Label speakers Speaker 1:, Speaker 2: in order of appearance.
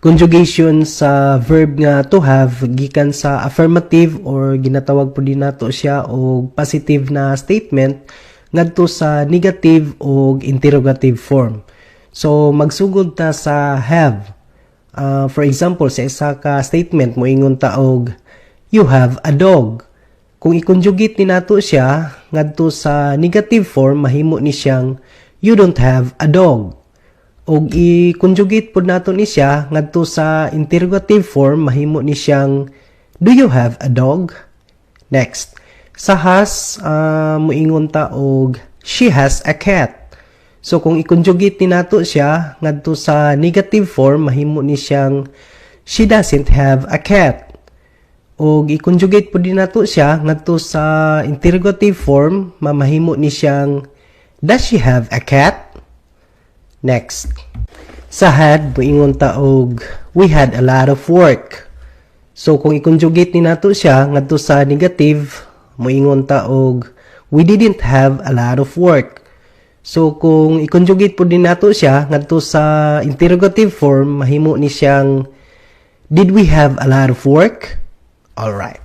Speaker 1: conjugation sa verb nga to have gikan sa affirmative or ginatawag po din nato siya og positive na statement ngadto sa negative og interrogative form. So magsugod ta sa have. For example, sa isa ka statement moingon ta og you have a dog. Kung i-conjugate ni nato siya ngadto sa negative form, mahimo ni siyang you don't have a dog. Og i-conjugate po nato ni siya ngadto sa interrogative form, mahimo ni siyang do you have a dog? Next, sa has moingon ta og she has a cat. So kung i-conjugate ni nato siya ngadto sa negative form, mahimo ni siyang she doesn't have a cat. Og i-conjugate po din nato siya ngadto sa interrogative form, mahimo ni siyang does she have a cat? Next, sa had, moingon ta og we had a lot of work. So, kung i-conjugate ni nato siya ngadto sa negative, moingon ta og we didn't have a lot of work. So, kung i-conjugate po din nato siya ngadto sa interrogative form, mahimo ni siyang did we have a lot of work? Alright.